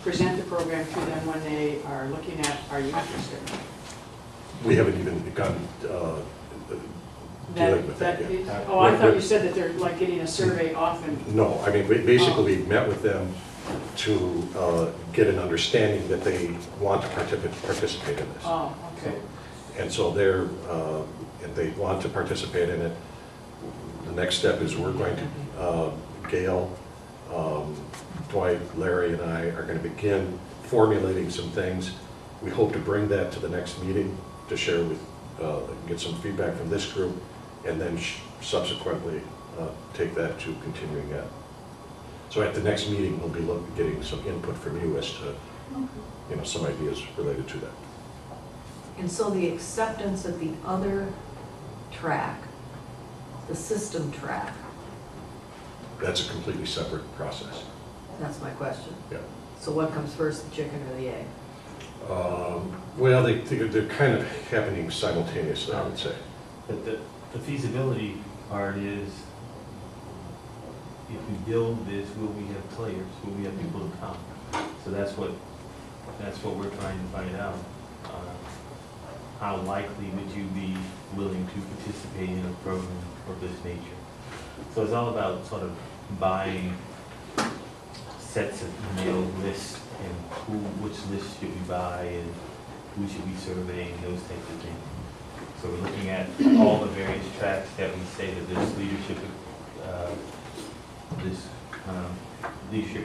present the program to them when they are looking at, are you interested? We haven't even begun dealing with that yet. Oh, I thought you said that they're like getting a survey often. No, I mean, basically, we met with them to get an understanding that they want to participate in this. Oh, okay. And so if they want to participate in it, the next step is we're going to, Gail, Dwight, Larry, and I are going to begin formulating some things. We hope to bring that to the next meeting to share with, get some feedback from this group, and then subsequently take that to continuing ed. So at the next meeting, we'll be getting some input from you as to, some ideas related to that. And so the acceptance of the other track, the system track, That's a completely separate process. that's my question. Yeah. So what comes first, the chicken or the egg? Well, they're kind of happening simultaneously, I would say. But the feasibility part is, if we build this, will we have players? Will we have people to come? So that's what we're trying to find out. How likely would you be willing to participate in a program of this nature? So it's all about sort of buying sets of email lists and which lists should we buy and who should we survey and those types of things. So we're looking at all the various tracks that we say that this leadership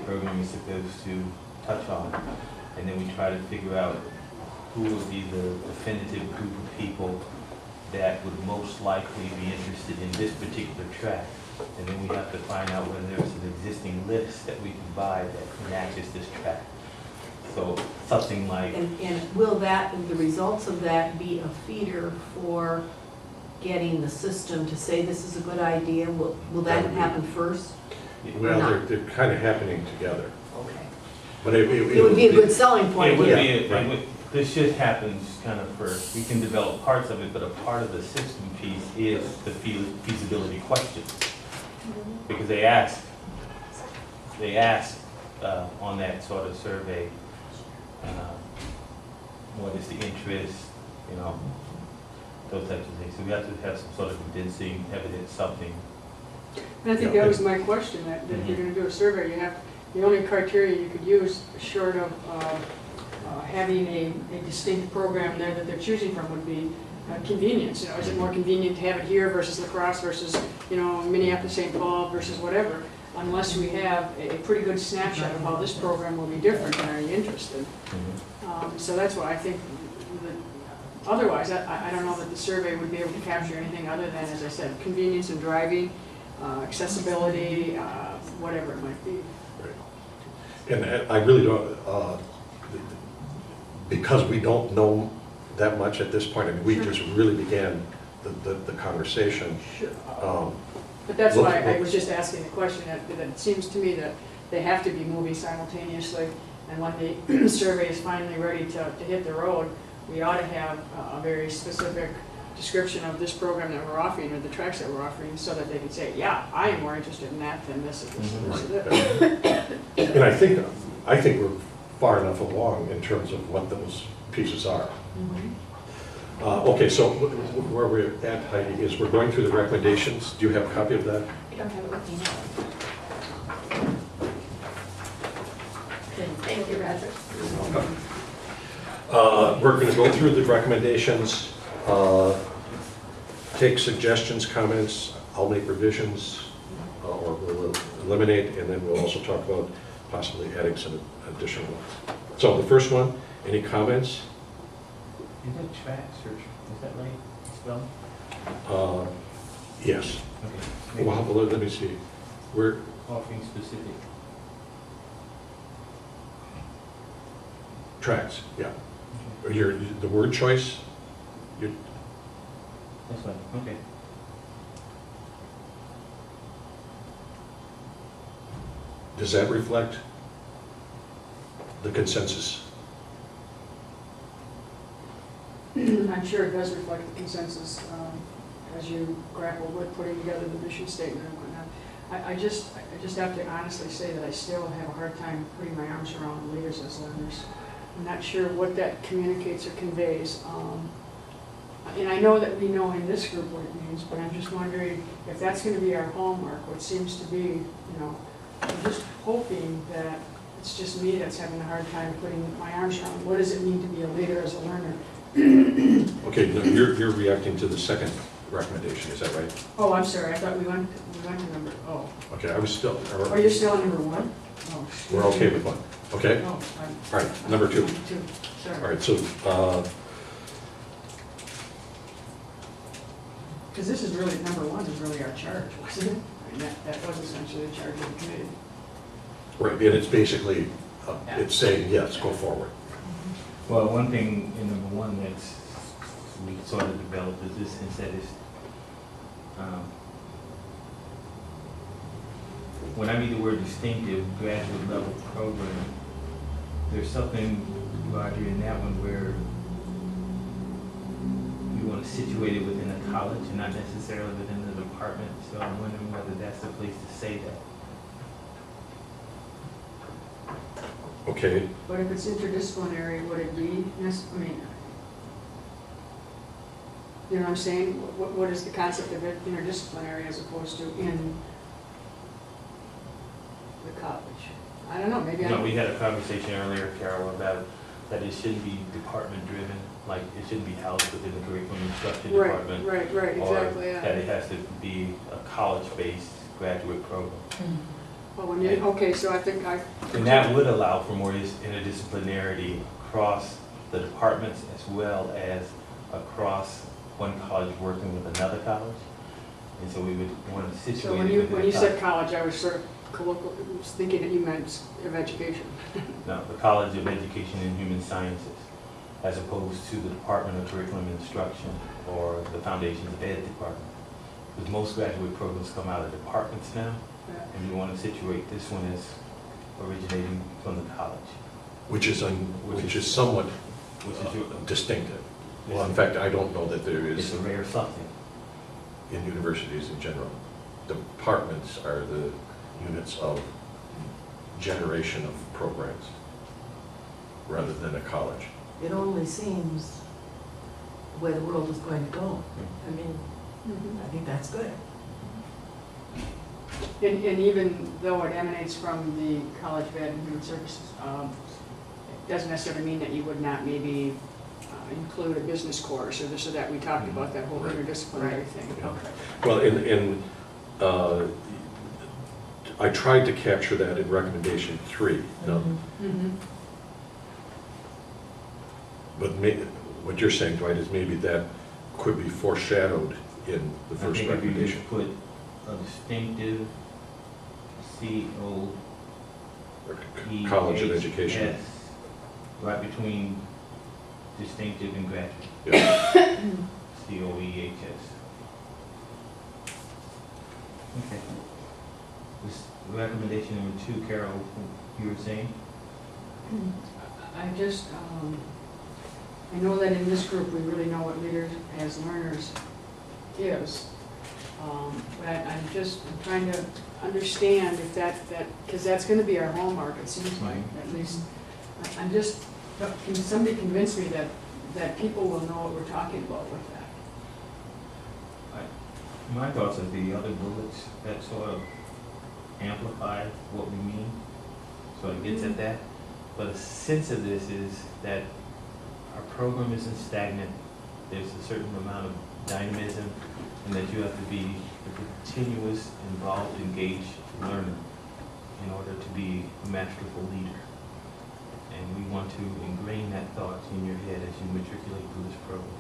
program is supposed to touch on, and then we try to figure out who will be the definitive group of people that would most likely be interested in this particular track. And then we have to find out whether there's an existing list that we can buy that matches this track. So something like... And will the results of that be a feeder for getting the system to say this is a good idea? Will that happen first? Well, they're kind of happening together. Okay. But It would be a good selling point. It would Yeah. be, this just happens kind of first. We can develop parts of it, but a part of the system piece is the feasibility question. Because they ask on that sort of survey, what is the interest, those types of things. So we have to have some sort of convincing evidence, something. And I think that was my question, that if you're going to do a survey, the only criteria you could use, short of having a distinct program there that they're choosing from, would be convenience. Is it more convenient to have it here versus La Crosse versus, Minneapolis, St. Paul versus whatever? Unless we have a pretty good snapshot of how this program will be different, and are you interested? So that's why I think that otherwise, I don't know that the survey would be able to capture anything other than, as I said, convenience in driving, accessibility, whatever it might be. Right. And I really don't, because we don't know that much at this point, I mean, we just really began the conversation. Sure. But that's why I was just asking the question, that it seems to me that they have to be moving simultaneously, and when the survey is finally ready to hit the road, we ought to have a very specific description of this program that we're offering, or the tracks that we're offering, so that they can say, yeah, I am more interested in that than this or this or this or this. And I think we're far enough along in terms of what those pieces are. Okay, so where we're at, Heidi, is we're going through the recommendations. Do you have a copy of that? I don't have it with me now. Thank you, Roger. We're going to go through the recommendations, take suggestions, comments. I'll make revisions, or we'll eliminate, and then we'll also talk about possibly adding some additional ones. So the first one, any comments? Is that track search, is that right spelled? Yes. Okay. Well, let me see. We're Offering specific. tracks, yeah. The word choice, That's fine, okay. does that reflect the consensus? I'm sure it does reflect the consensus as you grapple with putting together the mission statement and whatnot. I just have to honestly say that I still have a hard time putting my arms around leaders as learners. I'm not sure what that communicates or conveys. And I know that we know in this group what it means, but I'm just wondering if that's going to be our hallmark, what seems to be, I'm just hoping that it's just me that's having a hard time putting my arms around what does it mean to be a leader as a learner. Okay, no, you're reacting to the second recommendation, is that right? Oh, I'm sorry, I thought we went to number, Okay, I was still, oh, you're still on number one? Oh, excuse we're okay with one, okay? Oh, All right, number two. Sorry. All right, so, Because this is really, number one is really our charge, wasn't it? I mean, that was essentially the charge of the committee. right, and it's basically, it's saying, yes, go forward. Well, one thing in number one that's, we sort of developed is this, instead is, when I read the word distinctive, graduate level program, there's something, Roger, in that one where you want to situate it within a college and not necessarily within the department, so I'm wondering whether that's the place to say that. Okay, But if it's interdisciplinary, would it be, I mean, you know what I'm saying? What is the concept of it interdisciplinary as opposed to in the college? I don't know, maybe No, we had a conversation earlier, Carol, about that it shouldn't be department driven, like it shouldn't be housed within the curriculum instruction department. Right, exactly, Or that it has to be a college-based graduate program. Well, when you, okay, so I think And that would allow for more interdisciplinarity across the departments as well as across one college working with another college. And so we would want to situate so it when you within a said college, I was sort of was thinking that you meant of education. No, the College of Education and Human Sciences, as opposed to the Department of Curriculum and Instruction or the Foundations of Ed department. Because most graduate programs come out of departments now, and we want to situate this one as originating from the college. which is somewhat Which is your, distinctive. Well, in fact, I don't know that there it's is, a rare something. in universities in general, departments are the units of generation of programs, rather than a college. It only seems the way the world is going to go. I mean, I think that's good. And even though it emanates from the College of Ed and Human Services, it doesn't necessarily mean that you would not maybe include a business course or this or that. We talked about that whole Right. interdisciplinary thing. Yeah. Okay. Well, I tried to capture that in recommendation 3. No, but what you're saying, Dwight, is maybe that could be foreshadowed in the I first think if you recommendation. put a distinctive College of Education. COEHS, right between distinctive and graduate, Yeah. COEHS. Okay. This recommendation number 2, Carol, you were saying? I just, I know that in this group, we really know what leaders as learners is. But I'm trying to understand if because that's going to be our hallmark, it seems like, at least. Can somebody convince me that people will know what we're talking about with that? My thoughts are the other bullets that sort of amplify what we mean, so it gets at that. But a sense of this is that our program isn't stagnant. There's a certain amount of dynamism, and that you have to be a continuous, involved, engaged learner in order to be a masterful leader. And we want to ingrain that thought in your head as you matriculate through this program.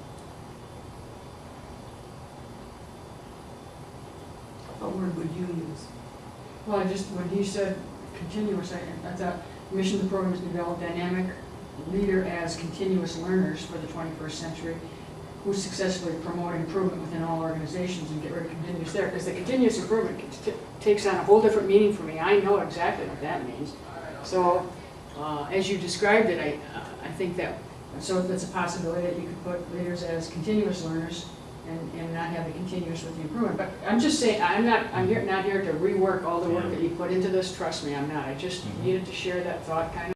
What word would you use? Well, when he said continuous, I thought mission of the program is to develop dynamic leader as continuous learners for the 21st century who successfully promote improvement within all organizations and get rid of continuous there. Because the continuous improvement takes on a whole different meaning for me. I know exactly what that means. So as you described it, I think that, so that's a possibility that you could put leaders as continuous learners and not have it continuous with the improvement. But I'm just saying, I'm here, not here to rework all the work that you put into this, trust me, I'm not. I just needed to share that thought kind of.